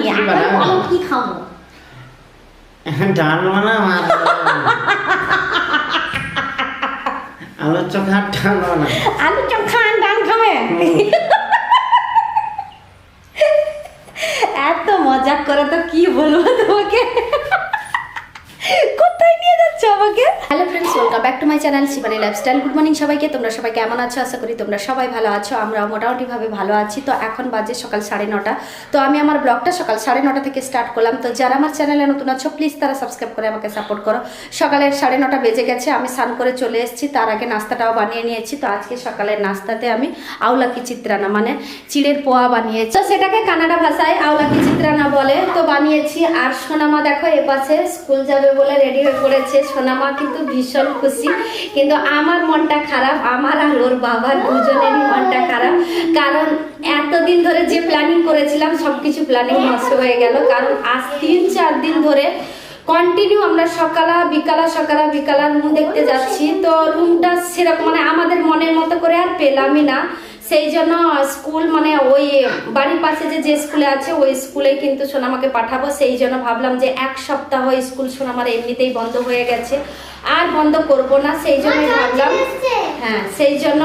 জানি একবার বলো কি খাবো। ডাল বানাও আর আলু চোখা ডাল বানাও। আলু চোখা ডাল খাবে? এত মজা করে তো কি বলবো তোমাকে। কোথায় নিয়ে যাচ্ছ আমাকে? Hello friends, welcome back to my channel Shivani lifestyle. Good morning সবাইকে। তোমরা সবাই কেমন আছো? আশা করি তোমরা সবাই ভালো আছো। আমরা মোটামুটিভাবে ভালো আছি। তো এখন বাজে সকাল 9:30। তো আমি আমার ব্লগটা সকাল 9:30 থেকে স্টার্ট করলাম। তো যারা আমার চ্যানেলে নতুন আছো প্লিজ তারা সাবস্ক্রাইব করে আমাকে সাপোর্ট করো। সকালের 9:30 বেজে গেছে, আমি স্নান করে চলে এসেছি। তার আগে নাস্তাটাও বানিয়ে নিয়েছি। তো আজকে সকালের নাস্তাতে আমি আউলাকি চিত্রানা মানে চিড়ের পোয়া বানিয়েছি। তো সেটাকে কানাডা ভাষায় আউলাকি চিত্রানা বলে। তো বানিয়েছি। আর সোনামা দেখো এপাশে স্কুল যাবে বলে রেডি হয়ে পড়েছে। সোনামা কিন্তু ভীষণ খুশি, কিন্তু আমার মনটা খারাপ। আমার আর ওর বাবার দুজনেরই মনটা খারাপ, কারণ এতদিন ধরে যে প্ল্যানিং করেছিলাম সবকিছু প্ল্যানিং নষ্ট হয়ে গেল। কারণ আজ 3-4 দিন ধরে কন্টিনিউ আমরা বিকালা রুম দেখতে যাচ্ছি। তো রুমটা সেরকম মানে আমাদের মনের মতো করে আর পেলামই না। সেই জন্য স্কুল মানে ওই বাড়ির পাশে যে স্কুলে আছে ওই স্কুলে কিন্তু সোনামাকে পাঠাবো। সেই জন্য ভাবলাম যে 1 সপ্তাহ স্কুল সোনামার এমনিতেই বন্ধ হয়ে গেছে, আর বন্ধ করব না। সেই জন্যই ভাবলাম, হ্যাঁ সেই জন্য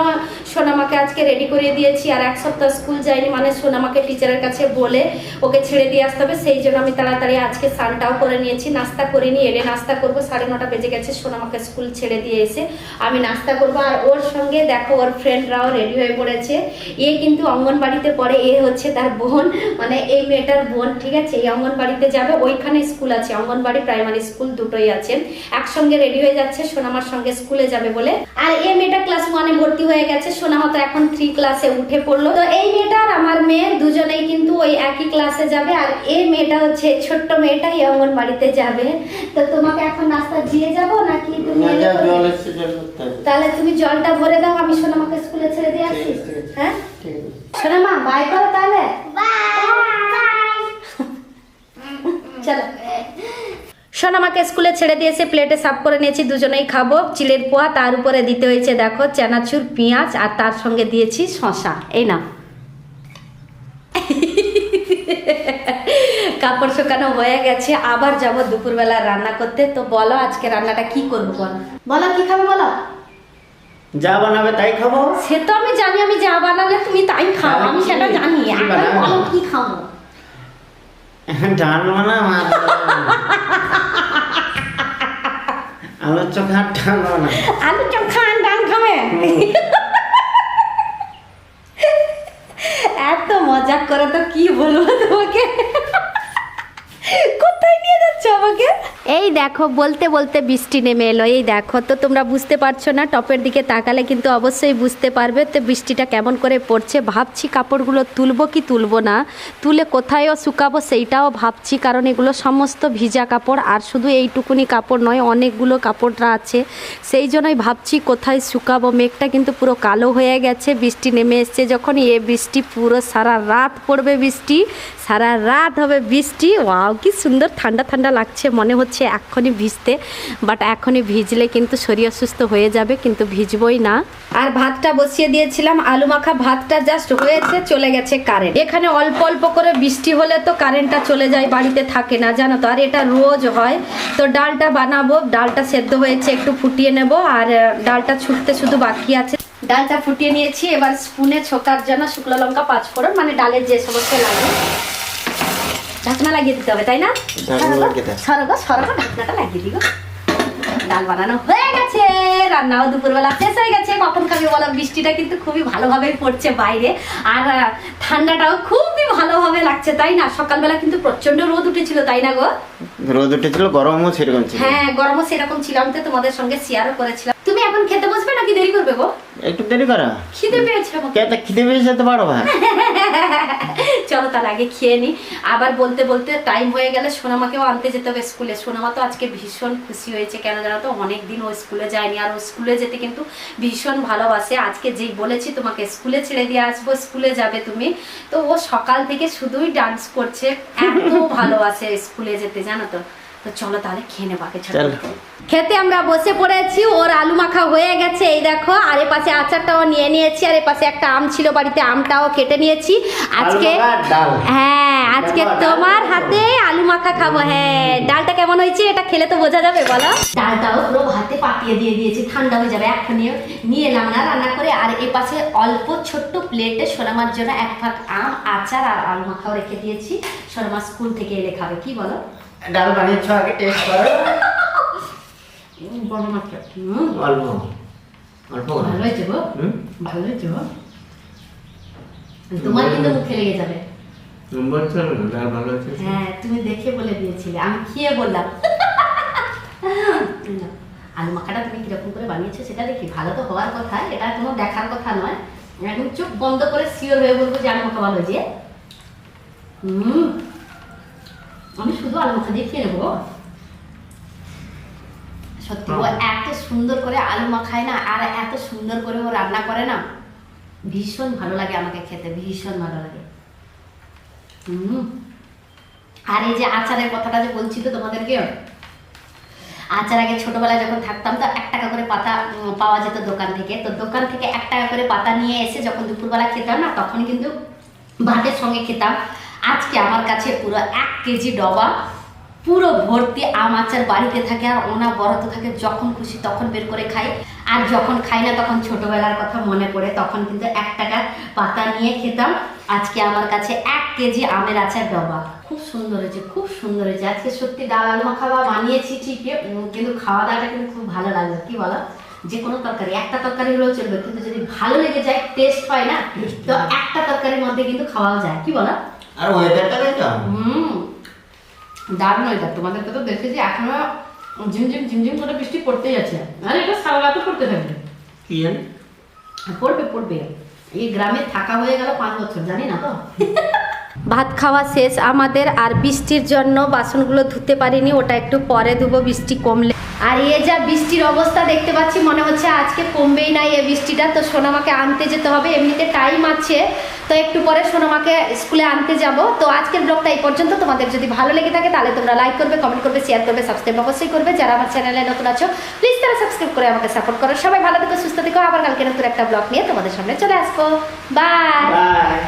সোনামাকে আজকে রেডি করিয়ে দিয়েছি। আর 1 সপ্তাহ স্কুল যায়নি মানে সোনামাকে টিচারের কাছে বলে ওকে ছেড়ে দিয়ে আসতে হবে। সেই জন্য আমি তাড়াতাড়ি আজকে স্নানটাও করে নিয়েছি। নাস্তা করিনি, এলে নাস্তা করবো। 9:30 বেজে গেছে। সোনামাকে স্কুল ছেড়ে দিয়ে এসে আমি নাস্তা করবো। আর ওর সঙ্গে দেখো ওর ফ্রেন্ডরাও রেডি হয়ে পড়েছে। এ কিন্তু অঙ্গনবাড়িতে পড়ে, এ হচ্ছে তার বোন, মানে এই মেয়েটার বোন, ঠিক আছে। এই অঙ্গনবাড়িতে যাবে, ওইখানে স্কুল আছে, অঙ্গনবাড়ি প্রাইমারি স্কুল দুটোই আছে। একসঙ্গে রেডি হয়ে যাচ্ছে সোনামার সঙ্গে স্কুলে যাবে বলে। আর এই মেয়েটা ক্লাস 1-এ ভর্তি হয়ে গেছে, সোনামা তো এখন 3 ক্লাসে উঠে পড়লো। তো এই মেয়েটা আর আমার মেয়ে দুজনেই কিন্তু ওই একই ক্লাসে যাবে। আর এই মেয়েটা হচ্ছে ছোট্ট মেয়েটা, এই অঙ্গনবাড়িতে যাবে। তো তোমাকে এখন নাস্তা দিয়ে যাবো নাকি তুমি? তাহলে তুমি জলটা ভরে দাও, আমি সোনামাকে স্কুলে ছেড়ে দিয়ে আসি। হ্যাঁ সোনামা বাই করো তাহলে। চলো সোনামাকে স্কুলে ছেড়ে দিয়েছে, প্লেটে সার্ভ করে নিয়েছি, দুজনেই খাবো চিড়ের পোয়া। তার উপরে দিতে হয়েছে দেখো চানাচুর, পেঁয়াজ, আর তার সঙ্গে দিয়েছি শসা। এই না কাপড় শুকানো হয়ে গেছে, আবার যাব দুপুরবেলা রান্না করতে। তো বলো আজকে রান্নাটা কি করবো? বলো কি খাবে বলো। যা বানাবে তাই খাবো। সে তো আমি জানি, আমি যা বানালে তুমি তাই খাও, আমি সেটা জানি। একবার বলো কি খাবো। ডাল বানাও আর আলু চোখা ডাল বানাও। আলু চোখা ডাল খাবে? এত মজা করে তো কি বলবো তোমাকে। কোথায় নিয়ে যাচ্ছ আমাকে? এই দেখো বলতে বলতে বৃষ্টি নেমে এলো। এই দেখো, তো তোমরা বুঝতে পারছো না, টপের দিকে তাকালে কিন্তু অবশ্যই বুঝতে পারবে। তো বৃষ্টিটা কেমন করে পড়ছে। ভাবছি কাপড়গুলো তুলবো কি তুলবো না, তুলে কোথায়ও শুকাবো সেইটাও ভাবছি, কারণ এগুলো সমস্ত ভিজা কাপড়। আর শুধু এইটুকুনি কাপড় নয়, অনেকগুলো কাপড়টা আছে। সেই জন্যই ভাবছি কোথায় শুকাবো। মেঘটা কিন্তু পুরো কালো হয়ে গেছে, বৃষ্টি নেমে এসছে যখন। এ বৃষ্টি পুরো সারা রাত পড়বে, বৃষ্টি সারা রাত হবে বৃষ্টি। ওয়াও কি সুন্দর ঠান্ডা ঠান্ডা লাগছে, মনে হচ্ছে এক্ষুনি ভিজতে। বাট এখনই ভিজলে কিন্তু শরীর অসুস্থ হয়ে যাবে, কিন্তু ভিজবই না। আর ভাতটা বসিয়ে দিয়েছিলাম, আলু মাখা ভাতটা জাস্ট হয়েছে, চলে গেছে কারেন্ট। এখানে অল্প অল্প করে বৃষ্টি হলে তো কারেন্টটা চলে যায়, বাড়িতে থাকে না জানো তো। আর এটা রোজ হয়। তো ডালটা বানাবো, ডালটা সেদ্ধ হয়েছে, একটু ফুটিয়ে নেব। আর ডালটা ছুটতে শুধু বাকি আছে। ডালটা ফুটিয়ে নিয়েছি, এবার স্পুনে ছোকার জন্য শুকনো লঙ্কা, 5 ফোড়ন, মানে ডালের যে সমস্ত লাগে ঢাকনা লাগিয়ে দিতে হবে, তাই না? সরগো ঢাকনাটা লাগিয়ে দিও। ডাল বানানো হয়ে গেছে, রান্নাও দুপুরবেলা শেষ হয়ে গেছে। কখন খাবি বলো? বৃষ্টিটা কিন্তু খুবই ভালোভাবেই পড়ছে বাইরে, আর ঠান্ডাটাও খুবই ভালোভাবে লাগছে, তাই না? সকালবেলা কিন্তু প্রচন্ড রোদ উঠেছিল, তাই না গো? রোদ উঠেছিল, গরমও সেরকম ছিল। হ্যাঁ গরমও সেরকম ছিল। আমি তো তোমাদের সঙ্গে শেয়ারও করেছিলাম। তুমি এখন খেতে বসবে নাকি দেরি করবে গো? একটু দেরি করা। খিদে পেয়েছে আমাকে। খিদে পেয়েছে তো পারো ভাই। চলো তার আগে খেয়ে নি। আবার বলতে বলতে টাইম হয়ে গেলে সোনামাকেও আনতে যেতে হবে স্কুলে। সোনামা তো আজকে ভীষণ খুশি হয়েছে, কেন জানো তো? অনেকদিন ও স্কুলে যায়নি, আর ও স্কুলে যেতে কিন্তু ভীষণ ভালোবাসে। আজকে যেই বলেছি তোমাকে স্কুলে ছেড়ে দিয়ে আসবো, স্কুলে যাবে তুমি, তো ও সকাল থেকে শুধুই ডান্স করছে, এত ভালোবাসে স্কুলে যেতে, জানো তো। তো চলো তাহলে খেয়ে নেবো আগে চল। খেতে আমরা বসে পড়েছি, ওর আলু মাখা হয়ে গেছে এই দেখো, আর এ পাশে আচারটাও নিয়ে নিয়েছি, আর এ পাশে একটা আম ছিল বাড়িতে, আমটাও কেটে নিয়েছি আজকে। আলু মাখা, ডাল। হ্যাঁ আজকে ডাল। তোমার হাতে আলু মাখা খাবো। হ্যাঁ ডালটা কেমন হয়েছে এটা খেলে তো বোঝা যাবে, বলো। ডালটাও পুরো ভাতে পাতিয়ে দিয়ে দিয়েছি, ঠান্ডা হয়ে যাবে, এখন নিয়ে এলাম না রান্না করে। আর এ পাশে অল্প ছোট্ট প্লেটে সোনামার জন্য এক ফাঁক আম, আচার আর আলু মাখাও রেখে দিয়েছি, সোনামা স্কুল থেকে এলে খাবে, কি বলো? ডাল বানিয়েছো, আগে টেস্ট করো। বড় মাত্রা অল্প অল্প করে। ভালো হয়েছে গো, হুম? ভালো হয়েছে গো। তোমার কিন্তু মুখে লেগে যাবে। বলছো না, ডাল ভালো আছে। হ্যাঁ তুমি দেখে বলে দিয়েছিলে, আমি খেয়ে বললাম। না, আলু মাখাটা তুমি কিরকম করে বানিয়েছো সেটা দেখি, ভালো তো হওয়ার কথা, এটা কোনো দেখার কথা নয়, একদম চোখ বন্ধ করে শিওর হয়ে বলবো যে আলু মাখা ভালো হয়েছে। আমি শুধু আলু মাখা দিয়ে খেয়ে নেবো গো। সত্যি ও এত সুন্দর করে আলু মাখায় না, আর এত সুন্দর করে ও রান্না করে না, ভীষণ ভালো লাগে আমাকে খেতে, ভীষণ ভালো লাগে। আর এই যে আচারের কথাটা যে বলছি তো তোমাদেরকে, আচার আগে ছোটবেলায় যখন থাকতাম তো 1 টাকা করে পাতা পাওয়া যেত দোকান থেকে, তো দোকান থেকে 1 টাকা করে পাতা নিয়ে এসে যখন দুপুরবেলা খেতাম না, তখন কিন্তু ভাতের সঙ্গে খেতাম। আজকে আমার কাছে পুরো 1 কেজি ডবা পুরো ভর্তি আম আচার বাড়িতে থাকে, আর ওনা বড়তে থাকে, যখন খুশি তখন বের করে খাই, আর যখন খাই না তখন ছোটবেলার কথা মনে পড়ে, তখন কিন্তু 1 টাকার পাতা নিয়ে খেতাম। আজকে আমার কাছে 1 কেজি আমের আচার ডবা, খুব সুন্দর হয়েছে, খুব সুন্দর হয়েছে। আজকে সত্যি ডাল আলু মাখা বানিয়েছি ঠিকই, কিন্তু খাওয়া দাওয়াটা কিন্তু খুব ভালো লাগলো, কি বলো? যে কোনো তরকারি, একটা তরকারি হলেও চলবে, কিন্তু যদি ভালো লেগে যায়, টেস্ট হয় না, তো একটা তরকারির মধ্যে কিন্তু খাওয়াও যায়, কি বলো? আর ওয়েদারটা দেখো। দারুণ ওয়েদার, তোমাদেরকে তো দেখেছি এখনো ঝিমঝিম ঝিমঝিম করে বৃষ্টি পড়তেই আছে, আর এটা সারা রাতও পড়তে থাকবে। কি জানি? পড়বে পড়বে, এই গ্রামে থাকা হয়ে গেল 5 বছর, জানি না তো। ভাত খাওয়া শেষ আমাদের, আর বৃষ্টির জন্য বাসনগুলো ধুতে পারিনি, ওটা একটু পরে ধুবো বৃষ্টি কমলে। আর এই যা বৃষ্টির অবস্থা দেখতে পাচ্ছি, মনে হচ্ছে আজকে কমবেই না এই বৃষ্টিটা, তো সোনামাকে আনতে যেতে হবে, এমনিতে টাইম আছে, তো একটু পরে সোনামাকে স্কুলে আনতে যাব। তো আজকের ব্লগটা এই পর্যন্ত, তোমাদের যদি ভালো লেগে থাকে তাহলে তোমরা লাইক করবে, কমেন্ট করবে, শেয়ার করবে, সাবস্ক্রাইব অবশ্যই করবে। যারা আমার চ্যানেলে নতুন আছো প্লিজ তারা সাবস্ক্রাইব করে আমাকে সাপোর্ট করো। সবাই ভালো থেকো, সুস্থ থেকো, আবার কালকে নতুন একটা ব্লগ নিয়ে তোমাদের সামনে চলে আসবো। বাই। বাই।